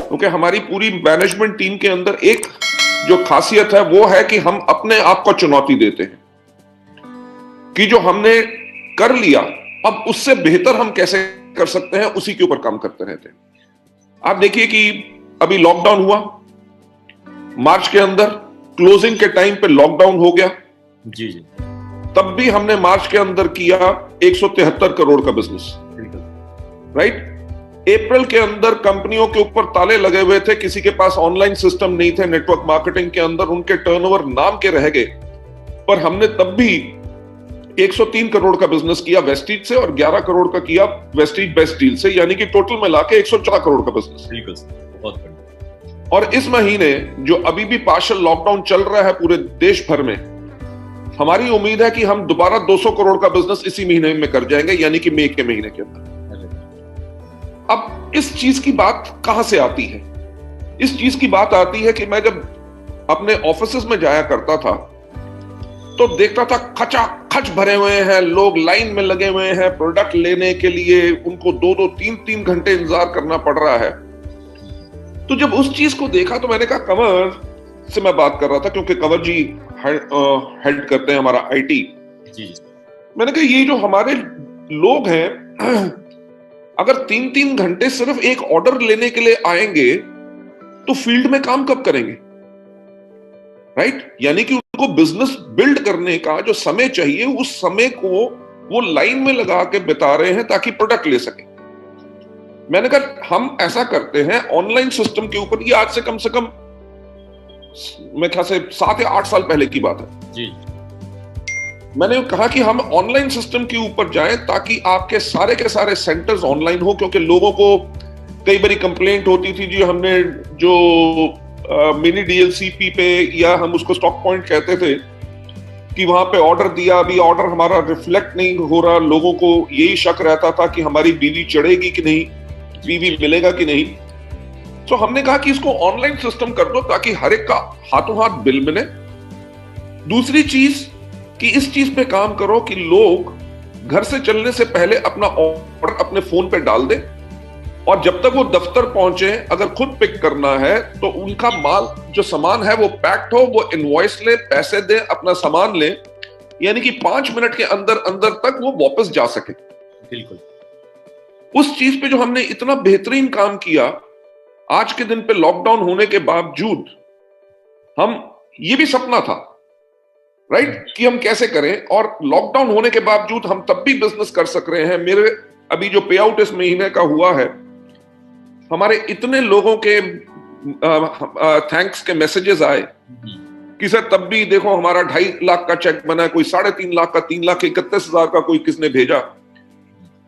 क्योंकि हमारी पूरी मैनेजमेंट टीम के अंदर एक जो खासियत है वो है कि हम अपने आप को चुनौती देते हैं कि जो हमने कर लिया अब उससे बेहतर हम कैसे कर सकते हैं, उसी के ऊपर काम करते रहते हैं। आप देखिए कि अभी लॉकडाउन हुआ, मार्च के अंदर क्लोजिंग के टाइम पे लॉकडाउन हो गया जी जी, तब भी हमने मार्च के अंदर किया 173 करोड़ का बिजनेस, राइट। अप्रैल के अंदर कंपनियों के ऊपर ताले लगे हुए थे, किसी के पास ऑनलाइन सिस्टम नहीं थे, नेटवर्क मार्केटिंग के अंदर उनके टर्नओवर नाम के रह गए, पर हमने तब भी 103 करोड़ का बिजनेस किया वेस्टीज से और 11 करोड़ का किया वेस्टीज बेस्ट डील से, यानी कि टोटल मिला के 104 करोड़ का बिजनेस। बिल्कुल बहुत बढ़िया। और इस महीने जो अभी भी पार्शियल लॉकडाउन चल रहा है पूरे देश भर में, हमारी उम्मीद है कि हम दोबारा 200 करोड़ का बिजनेस इसी महीने में कर जाएंगे, यानी कि मई के महीने के अंदर। अब इस चीज की बात कहां से आती है? इस चीज की बात आती है कि मैं जब अपने ऑफिसेज में जाया करता था तो देखता था खचाखच भरे हुए हैं लोग, लाइन में लगे हुए हैं प्रोडक्ट लेने के लिए, उनको 2-2, 3-3 घंटे इंतजार करना पड़ रहा है। तो जब उस चीज को देखा तो मैंने कहा, कंवर से मैं बात कर रहा था क्योंकि कंवर जी हेड करते हैं हमारा आईटी। मैंने कहा ये जो हमारे लोग हैं अगर 3-3 घंटे सिर्फ एक ऑर्डर लेने के लिए आएंगे तो फील्ड में काम कब करेंगे, राइट। यानी कि उनको बिजनेस बिल्ड करने का जो समय चाहिए उस समय को वो लाइन में लगा के बिता रहे हैं ताकि प्रोडक्ट ले सके। मैंने कहा हम ऐसा करते हैं ऑनलाइन सिस्टम के ऊपर, ये आज से कम मेरे ख्याल से 7 या 8 साल पहले की बात है जी। मैंने कहा कि हम ऑनलाइन सिस्टम के ऊपर जाएं ताकि आपके सारे के सारे सेंटर्स ऑनलाइन हो, क्योंकि लोगों को कई बारी कंप्लेंट होती थी जी, हमने जो मिनी डीएलसीपी पे या हम उसको स्टॉक पॉइंट कहते थे कि वहां पे ऑर्डर दिया, अभी ऑर्डर हमारा रिफ्लेक्ट नहीं हो रहा, लोगों को यही शक रहता था कि हमारी बीवी चढ़ेगी कि नहीं, बीवी मिलेगा कि नहीं। तो हमने कहा कि इसको ऑनलाइन सिस्टम कर दो ताकि हर एक का हाथों हाथ बिल मिले। दूसरी चीज कि इस चीज पे काम करो कि लोग घर से चलने से पहले अपना ऑर्डर अपने फोन पे डाल दे और जब तक वो दफ्तर पहुंचे अगर खुद पिक करना है तो उनका माल जो सामान है वो पैक्ड हो, वो इनवॉइस ले, पैसे दे, अपना सामान ले, यानी कि 5 मिनट के अंदर अंदर तक वो वापस जा सके। बिल्कुल। उस चीज पे जो हमने इतना बेहतरीन काम किया, आज के दिन पे लॉकडाउन होने के बावजूद हम, ये भी सपना था राइट कि हम कैसे करें, और लॉकडाउन होने के बावजूद हम तब भी बिजनेस कर सक रहे हैं। मेरे अभी जो पे आउट इस महीने का हुआ है, हमारे इतने लोगों के थैंक्स के मैसेजेस आए कि सर तब भी देखो हमारा 2.5 लाख का चेक बना, कोई 3.5 लाख का, 3,31,000 का कोई किसने भेजा।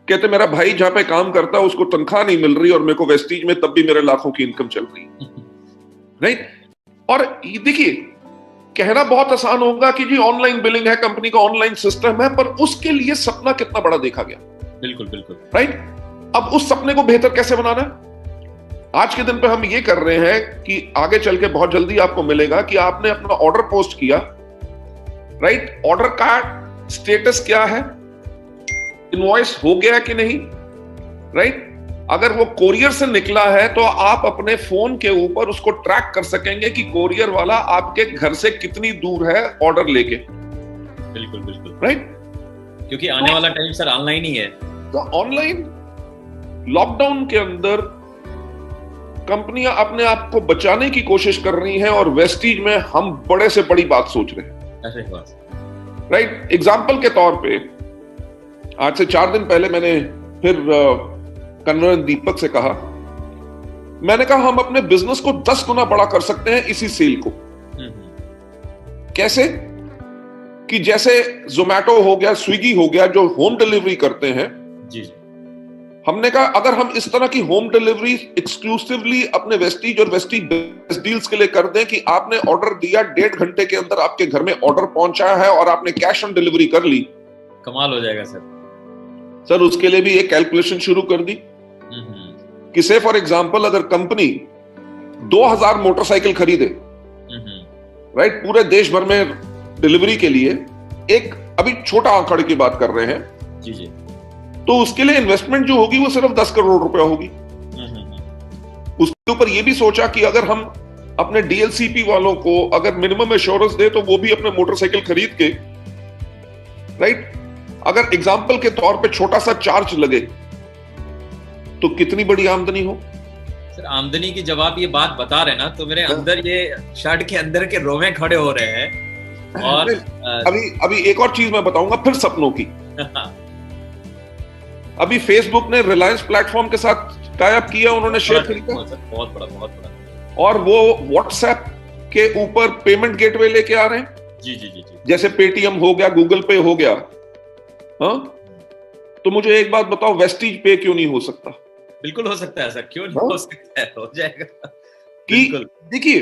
कहते मेरा भाई जहां पे काम करता है उसको तनख्वाह नहीं मिल रही और मेरे को वेस्टीज में तब भी मेरे लाखों की इनकम चल रही है, राइट। और देखिए कहना बहुत आसान होगा कि जी ऑनलाइन बिलिंग है, कंपनी का ऑनलाइन सिस्टम है, पर उसके लिए सपना कितना बड़ा देखा गया। बिल्कुल बिल्कुल, राइट। अब उस सपने को बेहतर कैसे बनाना है, आज के दिन पे हम ये कर रहे हैं कि आगे चल के बहुत जल्दी आपको मिलेगा कि आपने अपना ऑर्डर पोस्ट किया, राइट, ऑर्डर का स्टेटस क्या है, इनवॉइस हो गया कि नहीं, राइट। अगर वो कोरियर से निकला है तो आप अपने फोन के ऊपर उसको ट्रैक कर सकेंगे कि कोरियर वाला आपके घर से कितनी दूर है ऑर्डर लेके। बिल्कुल बिल्कुल, राइट, क्योंकि आने वाला टाइम सर ऑनलाइन ही है। तो ऑनलाइन लॉकडाउन के अंदर कंपनियां अपने आप को बचाने की कोशिश कर रही हैं और वेस्टीज में हम बड़े से बड़ी बात सोच रहे हैं, राइट। एग्जाम्पल के तौर पे आज से 4 दिन पहले मैंने फिर कन्वर दीपक से कहा, मैंने कहा हम अपने बिजनेस को 10 गुना बड़ा कर सकते हैं इसी सेल को। कैसे? कि जैसे जोमैटो हो गया, स्विगी हो गया, जो होम डिलीवरी करते हैं जी, हमने कहा अगर हम इस तरह की होम डिलीवरी एक्सक्लूसिवली अपने वेस्टीज और वेस्टीज बेस्ट डील्स के लिए कर दें कि आपने ऑर्डर दिया, 1.5 घंटे के अंदर आपके घर में ऑर्डर पहुंचा है और आपने कैश ऑन डिलीवरी कर ली, कमाल हो जाएगा सर। उसके लिए भी एक कैलकुलेशन शुरू कर दी कि से फॉर एग्जांपल अगर कंपनी 2000 मोटरसाइकिल खरीदे, राइट, पूरे देश भर में डिलीवरी के लिए, एक अभी छोटा आंकड़े की बात कर रहे हैं जी, तो उसके लिए इन्वेस्टमेंट जो होगी वो सिर्फ 10 करोड़ रुपया होगी, उसके ऊपर ये भी सोचा कि अगर हम अपने डीएलसीपी वालों को अगर मिनिमम एश्योरेंस दे तो वो भी अपने मोटरसाइकिल खरीद के, राइट, अगर एग्जाम्पल के तौर पे छोटा सा चार्ज लगे तो कितनी बड़ी आमदनी हो। सर आमदनी की जब आप ये बात बता रहे हैं ना, तो मेरे अंदर ये शर्ट के अंदर के रोवे खड़े हो रहे हैं। और अभी एक और चीज मैं बताऊंगा फिर सपनों की। अभी फेसबुक ने रिलायंस प्लेटफॉर्म के साथ टाई अप किया, उन्होंने शेयर खरीदा, बहुत बड़ा। और वो व्हाट्सएप के ऊपर पेमेंट गेटवे लेके आ रहे हैं। जी। जैसे पेटीएम हो गया, गूगल पे हो गया। हाँ, तो मुझे एक बात बताओ, वेस्टीज पे क्यों नहीं हो सकता? बिल्कुल हो सकता है सर, क्यों नहीं हो सकता है, हो जाएगा। कि देखिए,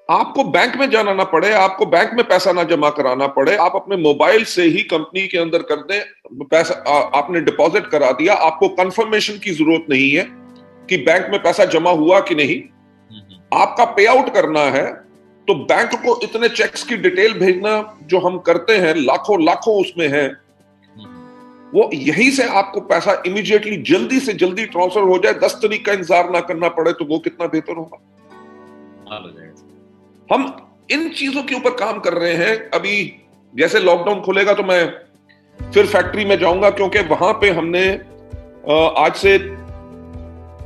आपको बैंक में जाना ना पड़े, आपको बैंक में पैसा ना जमा कराना पड़े, आप अपने मोबाइल से ही कंपनी के अंदर कर दें पैसा, आपने डिपॉजिट करा दिया, आपको कंफर्मेशन की जरूरत नहीं है कि बैंक में पैसा जमा हुआ कि नहीं। आपका पे आउट करना है तो बैंक को इतने चेक्स की डिटेल भेजना जो हम करते हैं, लाखों उसमें है, वो यहीं से आपको पैसा इमीडिएटली जल्दी से जल्दी ट्रांसफर हो जाए, 10 तारीख का इंतजार ना करना पड़े, तो वो कितना बेहतर होगा। हम इन चीजों के ऊपर काम कर रहे हैं। अभी जैसे लॉकडाउन खुलेगा तो मैं फिर फैक्ट्री में जाऊंगा, क्योंकि वहां पे हमने आज से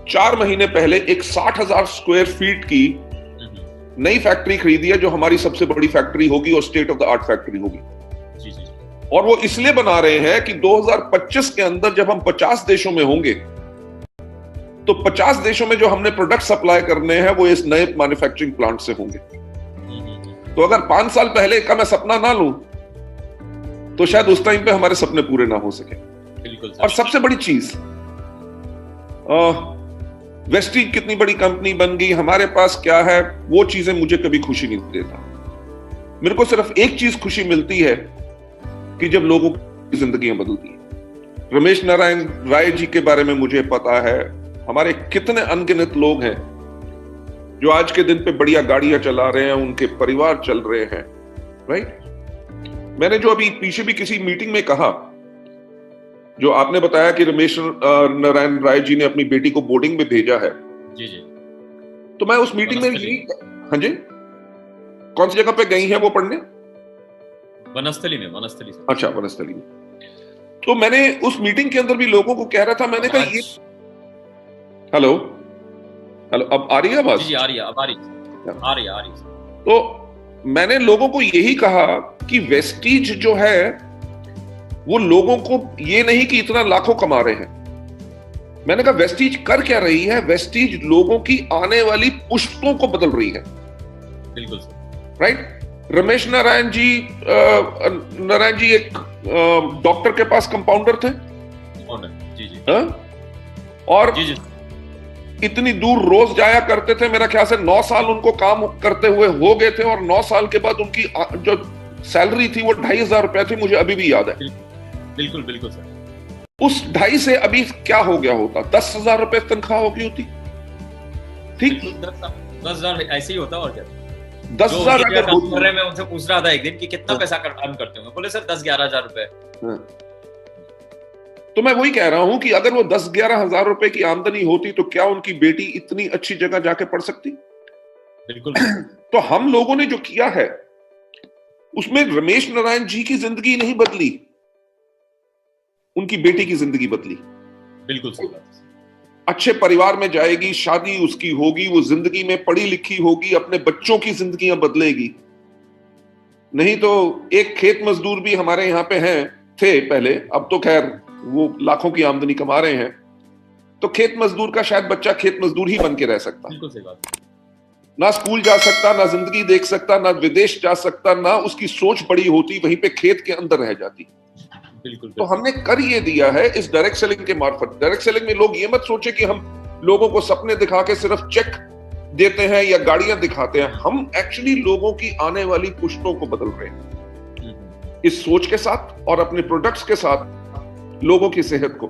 4 महीने पहले एक 60,000 स्क्वायर फीट की नई फैक्ट्री खरीदी है, जो हमारी सबसे बड़ी फैक्ट्री होगी और state of the art factory होगी। और वो इसलिए बना रहे हैं कि 2025 के अंदर जब हम 50 देशों में होंगे तो 50 देशों में जो हमने प्रोडक्ट सप्लाई करने हैं वो इस नए मैन्युफैक्चरिंग प्लांट से होंगे। तो अगर 5 साल पहले का मैं सपना ना लूं तो शायद उस टाइम पे हमारे सपने पूरे ना हो सके। बिल्कुल। और सबसे बड़ी चीज, वेस्टीज कितनी बड़ी कंपनी बन गई, हमारे पास क्या है, वो चीजें मुझे कभी खुशी नहीं देता। मेरे को सिर्फ एक चीज खुशी मिलती है कि जब लोगों की जिंदगियां बदलती है। रमेश नारायण राय जी के बारे में मुझे पता है, हमारे कितने अनगिनत लोग हैं जो आज के दिन पे बढ़िया गाड़ियां चला रहे हैं, उनके परिवार चल रहे हैं, राइट। मैंने जो अभी पीछे भी किसी मीटिंग में कहा, जो आपने बताया कि रमेश नारायण राय जी ने अपनी बेटी को बोर्डिंग में भेजा है, जी, तो मैं उस मीटिंग में हाँ जी, कौन सी जगह पे गई हैं वो पढ़ने? वनस्थली में। अच्छा, वनस्थली में। तो मैंने उस मीटिंग के अंदर भी लोगों को कह रहा था, मैंने कहा ये हेलो, अब आ रही है आवाज? जी, आ रही है। तो मैंने लोगों को यही कहा कि वेस्टीज जो है वो लोगों को ये नहीं कि इतना लाखों कमा रहे हैं। मैंने कहा वेस्टीज कर क्या रही है? वेस्टीज लोगों की आने वाली पुश्तों को बदल रही है। बिल्कुल सर, राइट। रमेश नारायण जी एक डॉक्टर के पास कंपाउंडर थे। जी। और जी। इतनी दूर रोज जाया करते थे, मेरा ख्याल से 9 साल उनको काम करते हुए हो गए थे, और 9 साल के बाद उनकी जो सैलरी थी वो 2,500 रुपए थी, मुझे अभी भी याद है। बिल्कुल सर। उस 2.5 से अभी क्या हो गया होता? 10,000 रुपए तनख्वाह हो गई होती। ठीक, 10,000 ऐसे ही होता। और क्या 10,000 अगर मैं उनसे पूछ रहा था एक दिन कि कितना पैसा अर्न करते होंगे, बोले सर 10-11 हजार रुपए। तो मैं वही कह रहा हूं कि अगर वो 10-11 हजार रुपए की आमदनी होती तो क्या उनकी बेटी इतनी अच्छी जगह जाके पढ़ सकती? बिल्कुल। तो हम लोगों ने जो किया है उसमें रमेश नारायण जी की जिंदगी नहीं बदली, उनकी बेटी की जिंदगी बदली। बिल्कुल सही बात। अच्छे परिवार में जाएगी, शादी उसकी होगी, वो जिंदगी में पढ़ी लिखी होगी, अपने बच्चों की जिंदगियां बदलेगी। नहीं तो एक खेत मजदूर भी हमारे यहाँ पे थे पहले, अब तो खैर वो लाखों की आमदनी कमा रहे हैं, तो खेत मजदूर का शायद बच्चा खेत मजदूर ही बन के रह सकता। बिल्कुल सही बात। ना स्कूल जा सकता, ना जिंदगी देख सकता, ना विदेश जा सकता, ना उसकी सोच बड़ी होती, वहीं पे खेत के अंदर रह जाती। बिल्कुल। तो हमने कर ये दिया है इस डायरेक्ट सेलिंग के मार्फत। डायरेक्ट सेलिंग में लोग ये मत सोचे कि हम लोगों को सपने दिखा के सिर्फ चेक देते हैं या गाड़ियां दिखाते हैं। हम एक्चुअली लोगों की आने वाली पुश्तों को बदल रहे हैं इस सोच के साथ, और अपने प्रोडक्ट्स के साथ लोगों की सेहत को।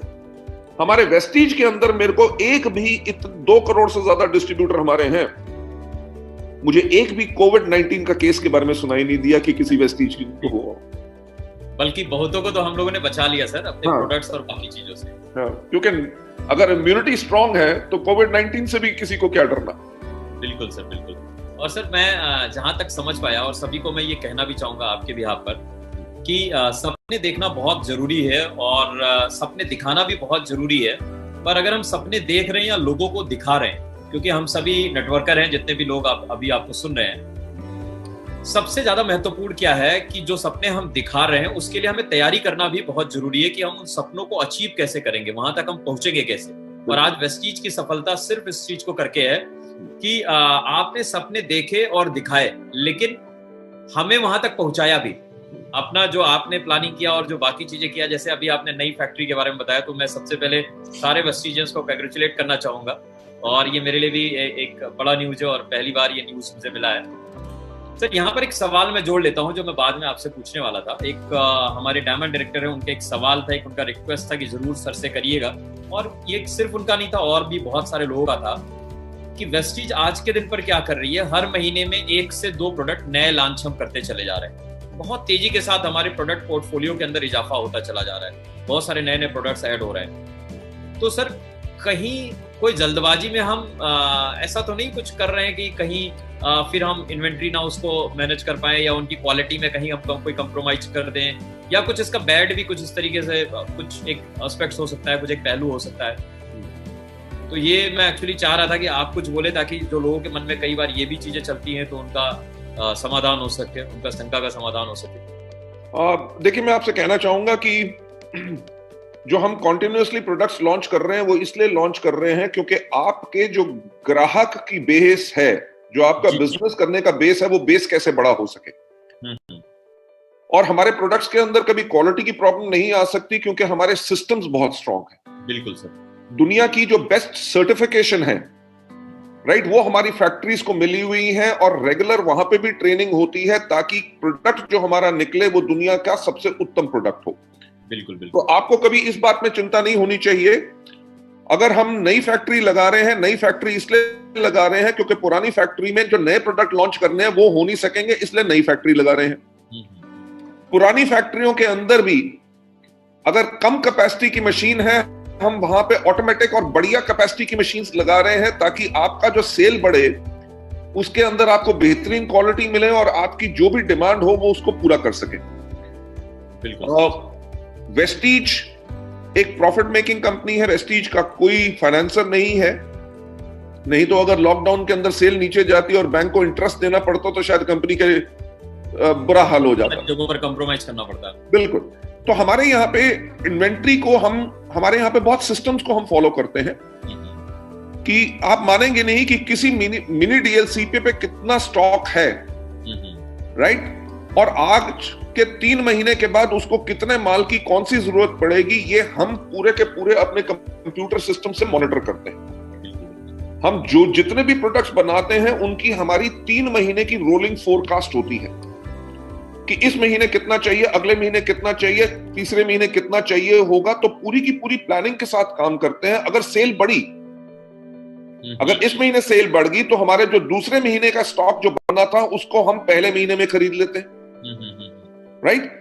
हमारे वेस्टीज के अंदर मेरे को एक भी 2 करोड़ से ज्यादा डिस्ट्रीब्यूटर हमारे हैं, मुझे एक भी कोविड-19 का केस के बारे में सुनाई नहीं दिया कि किसी वेस्टीज की हो। बल्कि बहुतों को तो हम लोगों ने बचा लिया सर अपने हाँ, प्रोडक्ट्स और बाकी चीजों से। हाँ, क्योंकि अगर इम्यूनिटी स्ट्रांग है तो कोविड-19 से भी किसी को क्या डरना। बिल्कुल सर, बिल्कुल। और सर मैं जहां तक समझ पाया, और सभी को मैं ये कहना भी चाहूंगा आपके बिहाफ पर, कि सपने देखना बहुत जरूरी है और सपने दिखाना भी बहुत जरूरी है। पर अगर हम सपने देख रहे हैं या लोगों को दिखा रहे हैं, क्योंकि हम सभी नेटवर्कर हैं, जितने भी लोग अभी आपको सुन रहे हैं, सबसे ज्यादा महत्वपूर्ण क्या है कि जो सपने हम दिखा रहे हैं उसके लिए हमें तैयारी करना भी बहुत जरूरी है कि हम उन सपनों को अचीव कैसे करेंगे, वहां तक हम पहुंचेंगे कैसे। और आज वेस्टीज की सफलता सिर्फ इस चीज को करके है कि आपने सपने देखे और दिखाए, लेकिन हमें वहां तक पहुंचाया भी। अपना जो आपने प्लानिंग किया और जो बाकी चीजें किया, जैसे अभी आपने नई फैक्ट्री के बारे में बताया, तो मैं सबसे पहले सारे वेस्टीजियंस को कंग्रेचुलेट करना चाहूंगा। और ये मेरे लिए भी एक बड़ा न्यूज है और पहली बार ये न्यूज मुझे मिला है। सर यहाँ पर एक सवाल मैं जोड़ लेता हूँ जो मैं बाद में आपसे पूछने वाला था। एक हमारे डायमंड डायरेक्टर है, उनका एक सवाल था, एक उनका रिक्वेस्ट था कि जरूर सर से करिएगा। और ये सिर्फ उनका नहीं था, और भी बहुत सारे लोगों का था कि वेस्टीज आज के दिन पर क्या कर रही है। हर महीने में 1 से 2 प्रोडक्ट नए लॉन्च हम करते चले जा रहे हैं। बहुत तेजी के साथ हमारे प्रोडक्ट पोर्टफोलियो के अंदर इजाफा होता चला जा रहा है, बहुत सारे नए नए प्रोडक्ट्स ऐड हो रहे हैं। तो सर कहीं कोई जल्दबाजी में हम ऐसा तो नहीं कुछ कर रहे हैं कि कहीं फिर हम इन्वेंट्री ना उसको मैनेज कर पाए, या उनकी क्वालिटी में कहीं हम कोई कंप्रोमाइज कर दें, या कुछ इसका बैड भी कुछ इस तरीके से कुछ एक एस्पेक्ट्स हो सकता है, कुछ एक पहलू हो सकता है। तो ये मैं एक्चुअली चाह रहा था कि आप कुछ बोले, ताकि जो लोगों के मन में कई बार ये भी चीजें चलती हैं तो उनका समाधान हो सके, उनका शंका का समाधान हो सके। देखिए, मैं आपसे कहना चाहूंगा कि जो हम कॉन्टिन्यूसली प्रोडक्ट्स लॉन्च कर रहे हैं वो इसलिए लॉन्च कर रहे हैं क्योंकि आपके जो ग्राहक की बेस है, जो आपका बिजनेस करने का बेस है, वो बेस कैसे बड़ा हो सके। और हमारे प्रोडक्ट्स के अंदर कभी क्वालिटी की प्रॉब्लम नहीं आ सकती क्योंकि हमारे सिस्टम्स बहुत स्ट्रांग हैं। बिल्कुल सर। दुनिया की जो बेस्ट सर्टिफिकेशन है, राइट, वो हमारी फैक्ट्रीज को मिली हुई है और रेगुलर वहां पे भी ट्रेनिंग होती है ताकि प्रोडक्ट जो हमारा निकले वो दुनिया का सबसे उत्तम प्रोडक्ट हो। बिल्कुल बिल्कुल। तो आपको कभी इस बात में चिंता नहीं होनी चाहिए। अगर हम नई फैक्ट्री लगा रहे हैं, नई फैक्ट्री इसलिए लगा रहे हैं क्योंकि पुरानी फैक्ट्री में जो नए प्रोडक्ट लॉन्च करने हैं वो हो नहीं सकेंगे, इसलिए नई फैक्ट्री लगा रहे हैं। पुरानी फैक्ट्रियों के अंदर भी अगर कम कैपेसिटी की मशीन है, हम वहां पे ऑटोमेटिक और बढ़िया कैपेसिटी की मशीन्स लगा रहे हैं ताकि आपका जो सेल बढ़े, उसके अंदर आपको बेहतरीन क्वालिटी मिले और आपकी जो भी डिमांड हो वो उसको पूरा कर सके। बिल्कुल। वेस्टीज एक प्रॉफिट मेकिंग कंपनी है, वेस्टीज का कोई फाइनेंसर नहीं है। नहीं तो अगर लॉकडाउन के अंदर सेल नीचे जाती और बैंक को इंटरेस्ट देना पड़ता तो शायद कंपनी के बुरा हाल हो जाता, जगहों पर कंप्रोमाइज करना पड़ता है। बिल्कुल। तो हमारे यहाँ पे इन्वेंट्री को हमारे यहाँ पे बहुत सिस्टम्स को हम फॉलो करते हैं कि आप मानेंगे नहीं कि किसी मिनी डीएलसीपी पे कितना स्टॉक है, राइट, और आज के 3 महीने के बाद उसको कितने माल की कौन सी जरूरत पड़ेगी, ये हम पूरे के पूरे अपने कंप्यूटर सिस्टम से मॉनिटर करते हैं। हम जो जितने भी प्रोडक्ट्स बनाते हैं उनकी हमारी 3 महीने की रोलिंग फोरकास्ट होती है कि इस महीने कितना चाहिए, अगले महीने कितना चाहिए, तीसरे महीने कितना चाहिए होगा। तो पूरी की पूरी प्लानिंग के साथ काम करते हैं। अगर सेल बढ़ी, अगर इस महीने सेल बढ़ गई तो हमारे जो दूसरे महीने का स्टॉक जो बना था उसको हम पहले महीने में खरीद लेते हैं, राइट।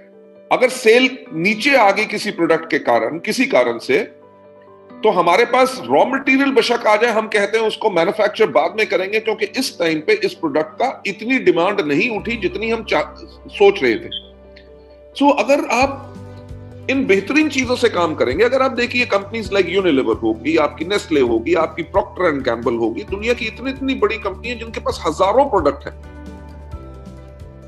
अगर सेल नीचे आ गई किसी प्रोडक्ट के कारण, किसी कारण से, तो हमारे पास रॉ मटेरियल बेशक आ जाए, हम कहते हैं उसको मैन्युफैक्चर बाद में करेंगे क्योंकि इस टाइम पे इस प्रोडक्ट का इतनी डिमांड नहीं उठी जितनी हम सोच रहे थे। सो अगर आप इन बेहतरीन चीजों से काम करेंगे, अगर आप देखिए कंपनीज लाइक यूनिलीवर होगी, आपकी नेस्ले होगी, आपकी प्रॉक्टर एंड गैम्बल होगी, दुनिया की इतनी इतनी बड़ी कंपनी है जिनके पास हजारों प्रोडक्ट हैं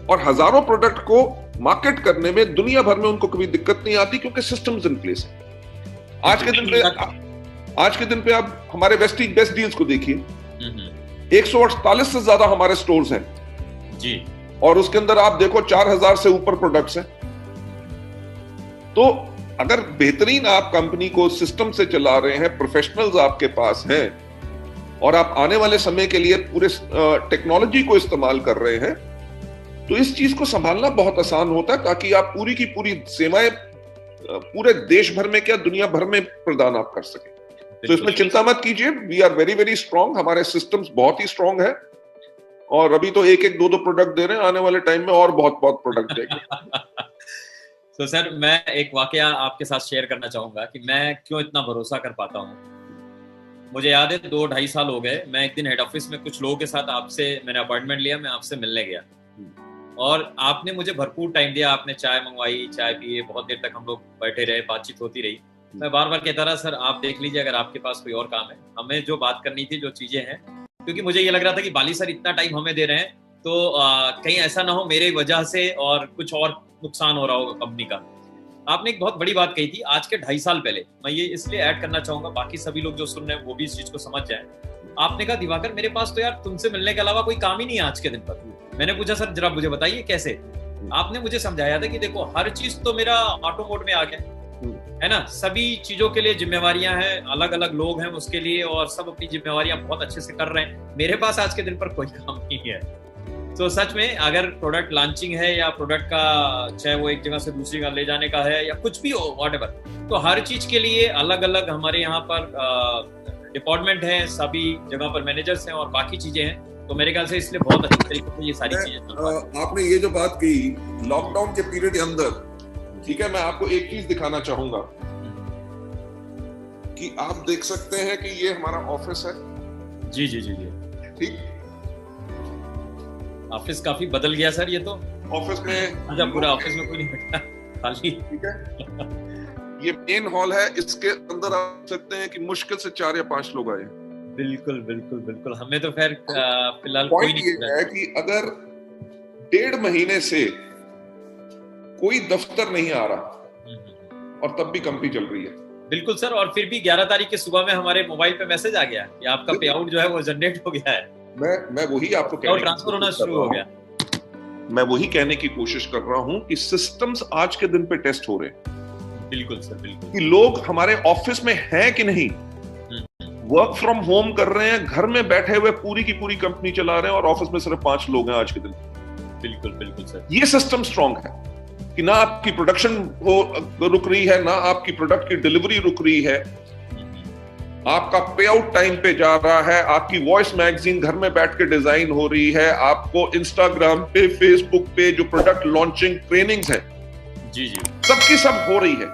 और हजारों प्रोडक्ट को मार्केट करने में दुनिया भर में उनको कभी दिक्कत नहीं आती क्योंकि सिस्टम्स इन प्लेस है। आज के दिन पे आप हमारे वेस्टीज बेस्ट डील्स को देखिए, 148 से ज्यादा हमारे स्टोर्स हैं जी, और उसके अंदर आप देखो 4000 से ऊपर प्रोडक्ट्स हैं। तो अगर बेहतरीन आप कंपनी को सिस्टम से चला रहे हैं, प्रोफेशनल्स आपके पास हैं और आप आने वाले समय के लिए पूरे टेक्नोलॉजी को इस्तेमाल कर रहे हैं, तो इस चीज को संभालना बहुत आसान होता है ताकि आप पूरी की पूरी सेवाएं पूरे देश भर में क्या दुनिया भर में प्रदान आप कर सकें। तो इसमें चिंता मत कीजिए, we are very very strong, हमारे सिस्टम्स बहुत ही स्ट्रांग है और अभी तो 1-1, 2-2 प्रोडक्ट दे रहे हैं, आने वाले टाइम में और बहुत बहुत प्रोडक्ट देंगे। तो सर मैं एक वाकया आपके साथ शेयर करना चाहूंगा कि मैं क्यों इतना भरोसा कर पाता हूँ। मुझे याद है 2-2.5 साल हो गए, मैं एक दिन हेड ऑफिस में कुछ लोगों के साथ आपसे मैंने अपॉइंटमेंट लिया, मैं आपसे मिलने गया और आपने मुझे भरपूर टाइम दिया। आपने चाय मंगवाई, चाय पिए, बहुत देर तक हम लोग बैठे रहे, बातचीत होती रही। मैं बार बार कहता रहा, सर आप देख लीजिए अगर आपके पास कोई और काम है, हमें जो बात करनी थी, जो चीजें हैं, क्योंकि मुझे ये लग रहा था कि बाली सर इतना टाइम हमें दे रहे हैं तो कहीं ऐसा ना हो मेरे वजह से और कुछ और नुकसान हो रहा होगा कंपनी का। आपने एक बहुत बड़ी बात कही थी आज के 2.5 साल पहले, मैं ये इसलिए ऐड करना चाहूंगा बाकी सभी लोग जो सुन रहे हैं वो भी इस चीज को समझ जाए। आपने कहा, दिवाकर मेरे पास तो यार तुमसे मिलने के अलावा कोई काम ही नहीं है आज के दिन पर। मैंने पूछा, सर जरा मुझे बताइए कैसे? आपने मुझे समझाया था कि देखो हर चीज तो मेरा ऑटो मोड में आ गया है ना, सभी चीजों के लिए जिम्मेवारियां हैं, अलग अलग लोग हैं उसके लिए और सब अपनी जिम्मेवारियां बहुत अच्छे से कर रहे हैं। मेरे पास आज के दिन पर कोई काम नहीं है। तो सच में अगर प्रोडक्ट लॉन्चिंग है या प्रोडक्ट का चाहे वो एक जगह से दूसरी जगह ले जाने का है या कुछ भी हो व्हाटएवर, तो हर चीज के लिए अलग अलग हमारे यहाँ पर डिपार्टमेंट है, सभी जगह पर मैनेजर्स हैं और बाकी चीजें हैं। तो मेरे ख्याल से इसलिए बहुत अच्छी तरीके से ये सारी चीजें आपने ये जो बात की लॉकडाउन के पीरियड के अंदर, ठीक है, मैं आपको एक चीज दिखाना चाहूंगा कि आप देख सकते हैं कि ये हमारा ऑफिस है। जी जी जी जी, ठीक, ऑफिस काफी बदल गया सर। ये तो ऑफिस में अच्छा, पूरा ऑफिस में कोई नहीं बैठा, खाली। ठीक है, ये मेन हॉल है, इसके अंदर आप देख सकते हैं कि मुश्किल से 4 या 5 लोग आए। बिल्कुल बिल्कुल बिल्कुल, हमें तो खैर फिलहाल कोई नहीं है कि अगर 1.5 महीने से कोई दफ्तर नहीं आ रहा और तब भी कंपनी चल रही है। बिल्कुल सर, और फिर भी 11 तारीख के सुबह में हमारे मोबाइल पे मैसेज आ गया कि आपका पे आउट जो है वो जनरेट हो गया है। मैं वही आपको ट्रांसफर होना शुरू हो गया। मैं वही कहने की कोशिश कर रहा हूं कि सिस्टम्स आज के दिन पे टेस्ट हो रहे हैं। बिल्कुल सर, बिल्कुल, कि लोग हमारे ऑफिस में हैं कि नहीं, वर्क फ्रॉम होम कर रहे हैं, घर में बैठे हुए पूरी की पूरी कंपनी चला रहे हैं और ऑफिस में सिर्फ 5 लोग हैं आज के दिन। बिल्कुल बिल्कुल सर, ये सिस्टम स्ट्रांग है कि ना आपकी प्रोडक्शन रुक रही है, ना आपकी प्रोडक्ट की डिलीवरी रुक रही है, आपका पे आउट टाइम पे जा रहा है, आपकी वॉइस मैगजीन घर में बैठ के डिजाइन हो रही है, आपको इंस्टाग्राम पे, फेसबुक पे जो प्रोडक्ट लॉन्चिंग ट्रेनिंग्स है, जी जी, सबकी सब हो रही है।